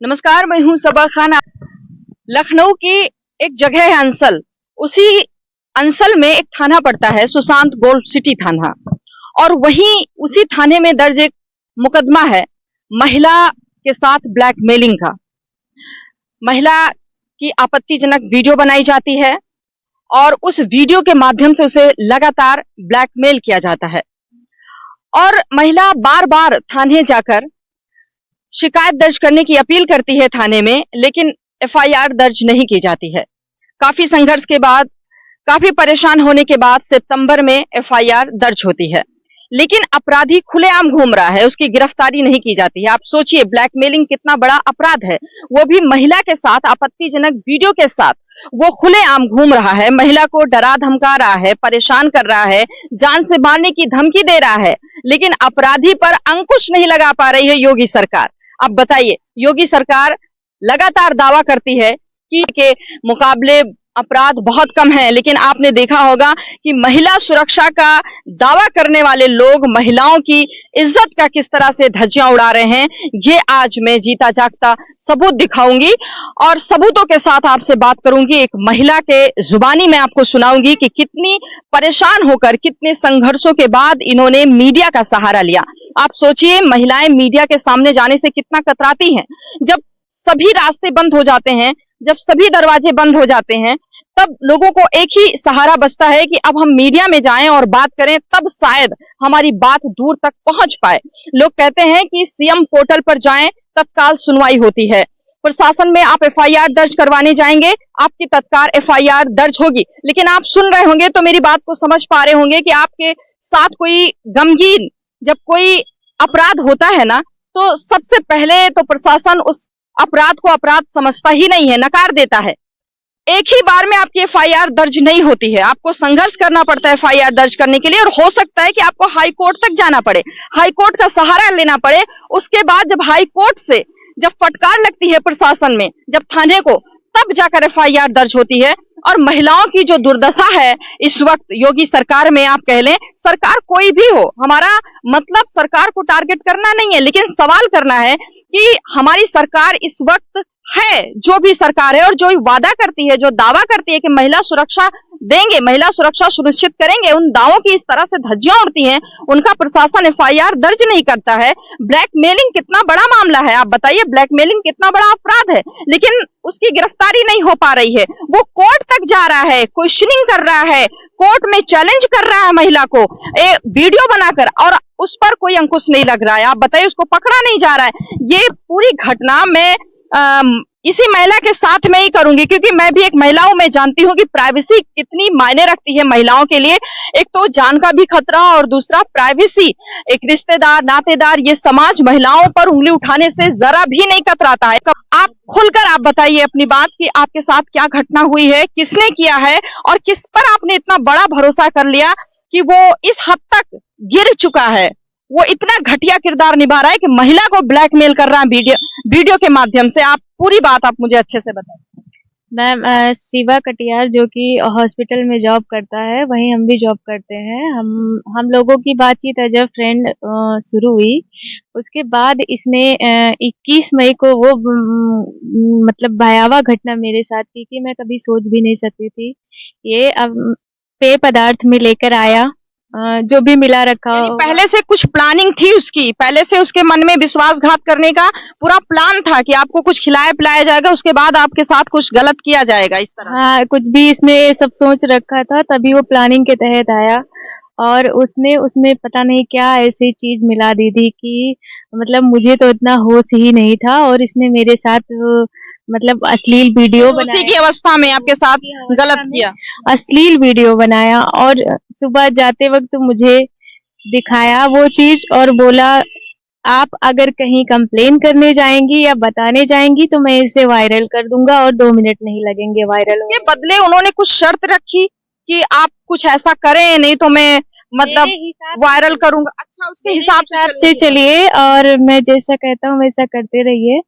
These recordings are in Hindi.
नमस्कार, मैं हूं सबा खान। लखनऊ की एक जगह है अंसल, उसी अंसल में एक थाना पड़ता है, सुशांत गोल्ड सिटी थाना। और वहीं उसी थाने में दर्ज एक मुकदमा है महिला के साथ ब्लैकमेलिंग का। महिला की आपत्तिजनक वीडियो बनाई जाती है और उस वीडियो के माध्यम से उसे लगातार ब्लैकमेल किया जाता है और महिला बार बार थाने जाकर शिकायत दर्ज करने की अपील करती है थाने में, लेकिन एफआईआर दर्ज नहीं की जाती है। काफी संघर्ष के बाद, काफी परेशान होने के बाद सितंबर में एफआईआर दर्ज होती है, लेकिन अपराधी खुलेआम घूम रहा है, उसकी गिरफ्तारी नहीं की जाती है। आप सोचिए ब्लैकमेलिंग कितना बड़ा अपराध है, वो भी महिला के साथ आपत्तिजनक वीडियो के साथ वो खुलेआम घूम रहा है, महिला को डरा धमका रहा है, परेशान कर रहा है, जान से मारने की धमकी दे रहा है, लेकिन अपराधी पर अंकुश नहीं लगा पा रही है योगी सरकार। अब बताइए, योगी सरकार लगातार दावा करती है कि के मुकाबले अपराध बहुत कम है, लेकिन आपने देखा होगा कि महिला सुरक्षा का दावा करने वाले लोग महिलाओं की इज्जत का किस तरह से धज्जियां उड़ा रहे हैं, ये आज मैं जीता जागता सबूत दिखाऊंगी और सबूतों के साथ आपसे बात करूंगी। एक महिला के जुबानी में आपको सुनाऊंगी कि कितनी परेशान होकर, कितने संघर्षों के बाद इन्होंने मीडिया का सहारा लिया। आप सोचिए, महिलाएं मीडिया के सामने जाने से कितना कतराती हैं। जब सभी रास्ते बंद हो जाते हैं, जब सभी दरवाजे बंद हो जाते हैं, तब लोगों को एक ही सहारा बचता है कि अब हम मीडिया में जाएं और बात करें, तब शायद हमारी बात दूर तक पहुंच पाए। लोग कहते हैं कि सीएम पोर्टल पर जाएं, तत्काल सुनवाई होती है। प्रशासन में आप एफआईआर दर्ज करवाने जाएंगे, आपकी तत्काल एफआईआर दर्ज होगी, लेकिन आप सुन रहे होंगे तो मेरी बात को समझ पा रहे होंगे कि आपके साथ कोई गमगीन जब कोई अपराध होता है ना, तो सबसे पहले तो प्रशासन उस अपराध को अपराध समझता ही नहीं है, नकार देता है। एक ही बार में आपकी एफआईआर दर्ज नहीं होती है, आपको संघर्ष करना पड़ता है एफआईआर दर्ज करने के लिए, और हो सकता है कि आपको हाई कोर्ट तक जाना पड़े, हाई कोर्ट का सहारा लेना पड़े। उसके बाद जब हाई कोर्ट से जब फटकार लगती है प्रशासन में, जब थाने को, तब जाकर एफआईआर दर्ज होती है। और महिलाओं की जो दुर्दशा है इस वक्त योगी सरकार में, आप कह लें सरकार कोई भी हो, हमारा मतलब सरकार को टारगेट करना नहीं है, लेकिन सवाल करना है कि हमारी सरकार इस वक्त है, जो भी सरकार है और जो वादा करती है, जो दावा करती है कि महिला सुरक्षा देंगे, महिला सुरक्षा सुनिश्चित करेंगे, उन दावों की इस तरह से धज्जियां उड़ती हैं, उनका प्रशासन एफआईआर दर्ज नहीं करता है। ब्लैकमेलिंग कितना बड़ा मामला है, आप बताइए, ब्लैकमेलिंग कितना बड़ा अपराध है, लेकिन उसकी गिरफ्तारी नहीं हो पा रही है। वो कोर्ट तक जा रहा है, क्वेश्चनिंग कर रहा है, कोर्ट में चैलेंज कर रहा है महिला को वीडियो बनाकर, और उस पर कोई अंकुश नहीं लग रहा है। आप बताइए, उसको पकड़ा नहीं जा रहा है। ये पूरी घटना मैं इसी महिला के साथ में ही करूंगी, क्योंकि मैं भी एक महिला हूं, मैं जानती हूं कि प्राइवेसी कितनी मायने रखती है महिलाओं के लिए। एक तो जान का भी खतरा और दूसरा प्राइवेसी। एक रिश्तेदार, नातेदार, ये समाज महिलाओं पर उंगली उठाने से जरा भी नहीं कतराता है। आप खुलकर आप बताइए अपनी बात कि आपके साथ क्या घटना हुई है, किसने किया है और किस पर आपने इतना बड़ा भरोसा कर लिया कि वो इस हद तक गिर चुका है, वो इतना घटिया किरदार निभा रहा है कि महिला को ब्लैकमेल कर रहा है वीडियो के माध्यम से। आप पूरी बात आप मुझे अच्छे से बताएं। मैम, शिवा कटियार जो कि हॉस्पिटल में जॉब करता है, वहीं हम भी जॉब करते हैं। हम लोगों की बातचीत एज अ फ्रेंड शुरू हुई। उसके बाद इसने 21 मई को वो मतलब भयावह घटना मेरे साथ की कि मैं कभी सोच भी नहीं सकती थी। ये अब पेय पदार्थ में लेकर आया, जो भी मिला रखा। पहले से कुछ प्लानिंग थी उसकी, पहले से उसके मन में विश्वासघात करने का पूरा प्लान था कि आपको कुछ खिलाया पिलाया जाएगा, उसके बाद आपके साथ कुछ गलत किया जाएगा, इस तरह। हाँ, कुछ भी इसमें सब सोच रखा था, तभी वो प्लानिंग के तहत आया। और उसने उसमें पता नहीं क्या ऐसी चीज मिला दी थी कि मतलब मुझे तो इतना होश ही नहीं था, और इसने मेरे साथ मतलब अश्लील वीडियो बनाया। उसी की अवस्था में आपके साथ गलत किया, अश्लील वीडियो बनाया, और सुबह जाते वक्त मुझे दिखाया वो चीज और बोला, आप अगर कहीं कंप्लेन करने जाएंगी या बताने जाएंगी तो मैं इसे वायरल कर दूंगा, और 2 मिनट नहीं लगेंगे वायरल। इसके बदले उन्होंने कुछ शर्त रखी कि आप कुछ ऐसा करें, नहीं तो मैं मतलब वायरल करूंगा। अच्छा, उसके हिसाब से चलिए, और मैं जैसा कहता हूँ वैसा करते रहिए।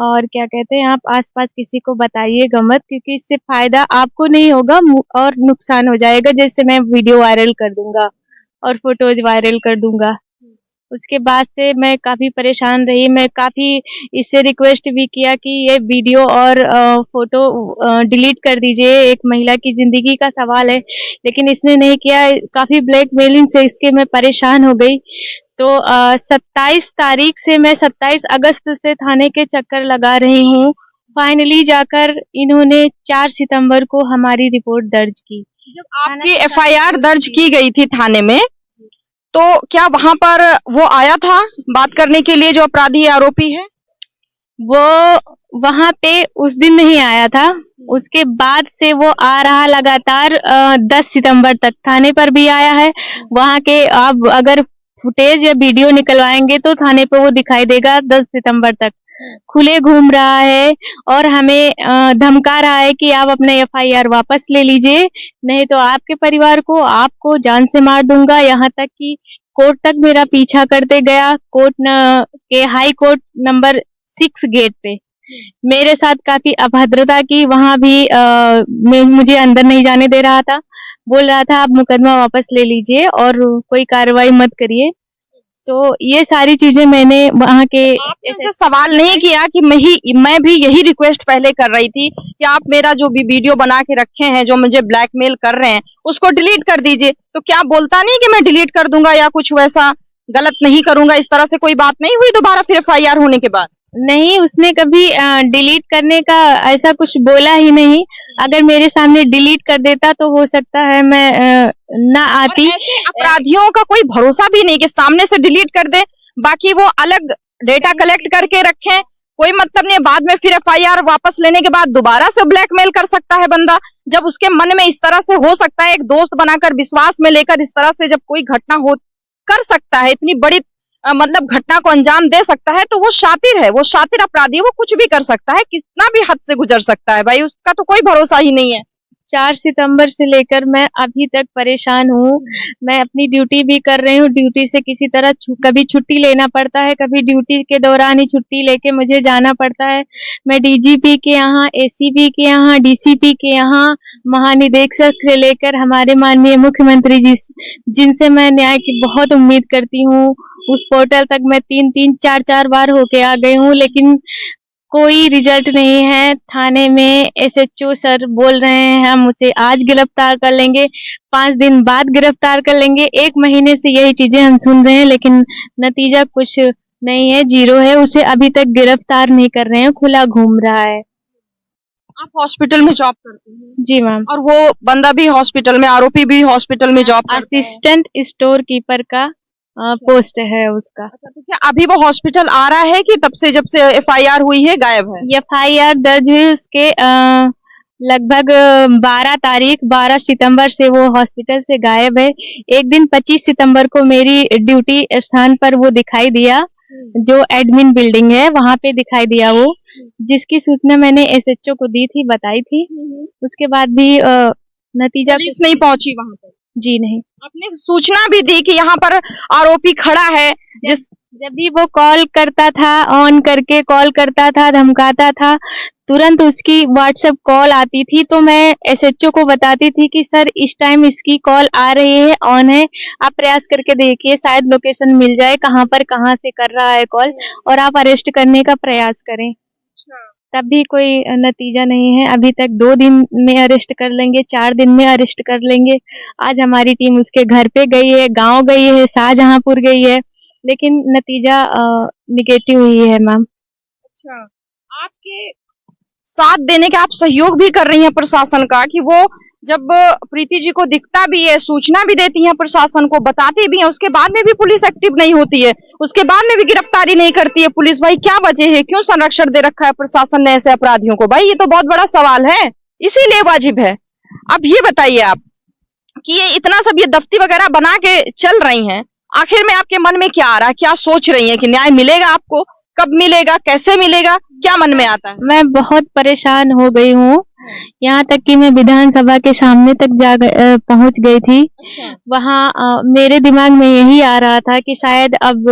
और क्या कहते हैं, आप आसपास किसी को बताइएगा मत, क्योंकि इससे फायदा आपको नहीं होगा और नुकसान हो जाएगा। जैसे मैं वीडियो वायरल कर दूंगा और फोटोज वायरल कर दूंगा, उसके बाद से मैं काफ़ी परेशान रही। मैं काफ़ी इससे रिक्वेस्ट भी किया कि ये वीडियो और फ़ोटो डिलीट कर दीजिए, एक महिला की ज़िंदगी का सवाल है। लेकिन इसने नहीं किया, काफ़ी ब्लैकमेलिंग से इसके मैं परेशान हो गई। तो 27 तारीख से मैं 27 अगस्त से थाने के चक्कर लगा रही हूँ। फाइनली जाकर इन्होंने 4 सितंबर को हमारी रिपोर्ट दर्ज की। जब आपकी एफआईआर दर्ज की गई थी थाने में, तो क्या वहां पर वो आया था बात करने के लिए जो अपराधी आरोपी है? वो वहां पे उस दिन नहीं आया था, उसके बाद से वो आ रहा लगातार 10 सितंबर तक थाने पर भी आया है। वहां के आप अगर फुटेज या वीडियो निकलवाएंगे तो थाने पे वो दिखाई देगा। 10 सितंबर तक खुले घूम रहा है और हमें धमका रहा है कि आप अपना एफआईआर वापस ले लीजिए, नहीं तो आपके परिवार को, आपको जान से मार दूंगा। यहाँ तक कि कोर्ट तक मेरा पीछा करते गया। कोर्ट के हाई कोर्ट नंबर 6 गेट पे मेरे साथ काफी अभद्रता की। वहां भी मुझे अंदर नहीं जाने दे रहा था, बोल रहा था आप मुकदमा वापस ले लीजिए और कोई कार्रवाई मत करिए। तो ये सारी चीजें मैंने वहाँ के आपने उनसे सवाल नहीं किया कि मैं भी यही रिक्वेस्ट पहले कर रही थी कि आप मेरा जो भी वीडियो बना के रखे हैं, जो मुझे ब्लैकमेल कर रहे हैं, उसको डिलीट कर दीजिए। तो क्या बोलता नहीं कि मैं डिलीट कर दूंगा या कुछ वैसा गलत नहीं करूंगा? इस तरह से कोई बात नहीं हुई दोबारा फिर एफआईआर होने के बाद? नहीं, उसने कभी डिलीट करने का ऐसा कुछ बोला ही नहीं। अगर मेरे सामने डिलीट कर देता तो हो सकता है मैं ना आती। अपराधियों का कोई भरोसा भी नहीं कि सामने से डिलीट कर दे, बाकी वो अलग डेटा कलेक्ट करके रखें, कोई मतलब नहीं। बाद में फिर एफआईआर वापस लेने के बाद दोबारा से ब्लैकमेल कर सकता है बंदा। जब उसके मन में इस तरह से हो सकता है, एक दोस्त बनाकर विश्वास में लेकर इस तरह से जब कोई घटना हो कर सकता है, इतनी बड़ी मतलब घटना को अंजाम दे सकता है, तो वो शातिर है, वो शातिर अपराधी है, वो कुछ भी कर सकता है, कितना भी हद से गुजर सकता है भाई, उसका तो कोई भरोसा ही नहीं है। 4 सितंबर से लेकर मैं अभी तक परेशान हूँ। मैं अपनी ड्यूटी भी कर रही हूँ, ड्यूटी से किसी तरह कभी छुट्टी लेना पड़ता है, कभी ड्यूटी के दौरान ही छुट्टी लेके मुझे जाना पड़ता है। मैं डीजीपी के यहाँ, एसीपी के यहाँ, डीसीपी के यहाँ, महानिदेशक से लेकर हमारे माननीय मुख्यमंत्री जी जिनसे मैं न्याय की बहुत उम्मीद करती हूँ, उस पोर्टल तक मैं 3-3, 4-4 बार होके आ गई हूँ, लेकिन कोई रिजल्ट नहीं है। थाने में एसएचओ सर बोल रहे हैं हम उसे आज गिरफ्तार कर लेंगे, 5 दिन बाद गिरफ्तार कर लेंगे। 1 महीने से यही चीजें हम सुन रहे हैं, लेकिन नतीजा कुछ नहीं है, 0 है। उसे अभी तक गिरफ्तार नहीं कर रहे हैं, खुला घूम रहा है। आप हॉस्पिटल में जॉब करते हैं? जी मैम। और वो बंदा भी हॉस्पिटल में, आरोपी भी हॉस्पिटल में जॉब करते हैं? असिस्टेंट स्टोर कीपर का पोस्ट है उसका। अच्छा, तो क्या अभी वो हॉस्पिटल आ रहा है कि तब से जब से एफआईआर हुई है गायब है? एफआईआर दर्ज हुई उसके लगभग 12 सितंबर से वो हॉस्पिटल से गायब है। एक दिन 25 सितंबर को मेरी ड्यूटी स्थान पर वो दिखाई दिया, जो एडमिन बिल्डिंग है वहां पे दिखाई दिया वो, जिसकी सूचना मैंने एसएचओ को दी थी, बताई थी। उसके बाद भी नतीजा पुलिस नहीं पहुंची वहां पर? जी नहीं। आपने सूचना भी दी कि यहाँ पर आरोपी खड़ा है? जब भी वो कॉल करता था, ऑन करके कॉल करता था, धमकाता था, तुरंत उसकी व्हाट्सएप कॉल आती थी, तो मैं एसएचओ को बताती थी कि सर इस टाइम इसकी कॉल आ रही है, ऑन है, आप प्रयास करके देखिए, शायद लोकेशन मिल जाए कहाँ से कर रहा है कॉल, और आप अरेस्ट करने का प्रयास करें। तब भी कोई नतीजा नहीं है। अभी तक 2 दिन में अरेस्ट कर लेंगे, 4 दिन में अरेस्ट कर लेंगे। आज हमारी टीम उसके घर पे गई है, गांव गई है, शाहजहांपुर गई है, लेकिन नतीजा निगेटिव ही है मैम। अच्छा, आपके साथ देने के आप सहयोग भी कर रही हैं प्रशासन का कि वो जब प्रीति जी को दिखता भी है, सूचना भी देती हैं प्रशासन को, बताती भी हैं, उसके बाद में भी पुलिस एक्टिव नहीं होती है, उसके बाद में भी गिरफ्तारी नहीं करती है पुलिस? भाई क्या वजह है, क्यों संरक्षण दे रखा है प्रशासन ने ऐसे अपराधियों को? भाई ये तो बहुत बड़ा सवाल है, इसीलिए वाजिब है। अब ये बताइए आप कि ये इतना सब ये दफ्ती वगैरह बना के चल रही हैं, आखिर में आपके मन में क्या आ रहा है, क्या सोच रही हैं कि न्याय मिलेगा आपको? कब मिलेगा, कैसे मिलेगा, क्या मन में आता है? मैं बहुत परेशान हो गई हूँ, यहाँ तक कि मैं विधानसभा के सामने तक पहुँच गई थी। अच्छा। वहाँ मेरे दिमाग में यही आ रहा था कि शायद अब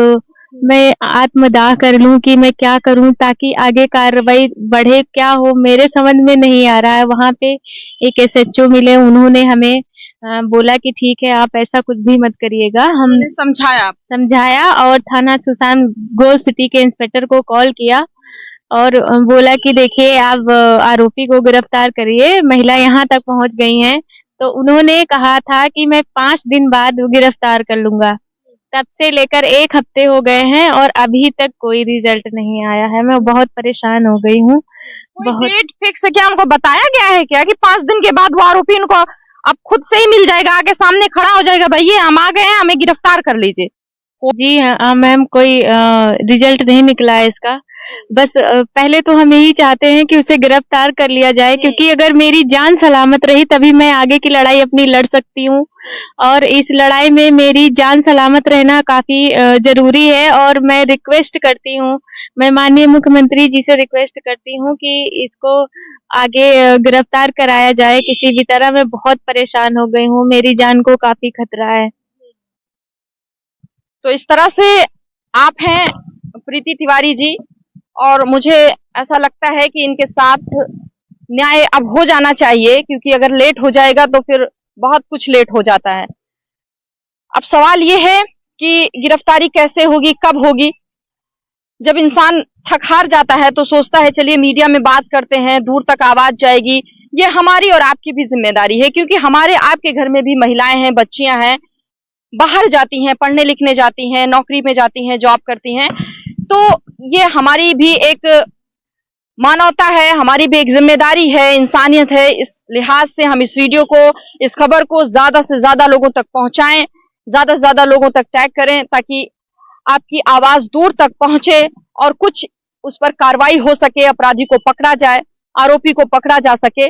मैं आत्मदाह कर लूं, कि मैं क्या करूं ताकि आगे कार्रवाई बढ़े, क्या हो मेरे समझ में नहीं आ रहा है। वहाँ पे एक एसएचओ मिले, उन्होंने हमें बोला कि ठीक है, आप ऐसा कुछ भी मत करिएगा। हमने समझाया और थाना सुसान गोल्ड सिटी के इंस्पेक्टर को कॉल किया और बोला कि देखिए आप आरोपी को गिरफ्तार करिए। महिला यहाँ तक पहुँच गई हैं, तो उन्होंने कहा था कि मैं 5 दिन बाद गिरफ्तार कर लूंगा। तब से लेकर 1 हफ्ते हो गए हैं और अभी तक कोई रिजल्ट नहीं आया है। मैं बहुत परेशान हो गई हूँ। बहुत डेट फिक्स क्या उनको बताया गया है क्या कि 5 दिन के बाद वो आरोपी उनको अब खुद से ही मिल जाएगा, आगे सामने खड़ा हो जाएगा, भैया हम आ गए हैं, हमें गिरफ्तार कर लीजिए? जी हाँ मैम, कोई रिजल्ट नहीं निकला है इसका। बस पहले तो हम यही चाहते हैं कि उसे गिरफ्तार कर लिया जाए, क्योंकि अगर मेरी जान सलामत रही तभी मैं आगे की लड़ाई अपनी लड़ सकती हूँ और इस लड़ाई में मेरी जान सलामत रहना काफी जरूरी है। और मैं रिक्वेस्ट करती हूँ, मैं माननीय मुख्यमंत्री जी से रिक्वेस्ट करती हूँ कि इसको आगे गिरफ्तार कराया जाए किसी भी तरह। मैं बहुत परेशान हो गई हूँ, मेरी जान को काफी खतरा है। तो इस तरह से आप हैं प्रीति तिवारी जी, और मुझे ऐसा लगता है कि इनके साथ न्याय अब हो जाना चाहिए, क्योंकि अगर लेट हो जाएगा तो फिर बहुत कुछ लेट हो जाता है। अब सवाल ये है कि गिरफ्तारी कैसे होगी, कब होगी? जब इंसान थक हार जाता है तो सोचता है चलिए मीडिया में बात करते हैं, दूर तक आवाज जाएगी। ये हमारी और आपकी भी जिम्मेदारी है, क्योंकि हमारे आपके घर में भी महिलाएं हैं, बच्चियां हैं, बाहर जाती हैं, पढ़ने लिखने जाती हैं, नौकरी में जाती हैं, जॉब करती हैं। तो ये हमारी भी एक मानवता है, हमारी भी एक जिम्मेदारी है, इंसानियत है। इस लिहाज से हम इस वीडियो को, इस खबर को ज्यादा से ज्यादा लोगों तक पहुंचाएं, ज्यादा से ज्यादा लोगों तक टैग करें, ताकि आपकी आवाज दूर तक पहुंचे और कुछ उस पर कार्रवाई हो सके, अपराधी को पकड़ा जाए, आरोपी को पकड़ा जा सके।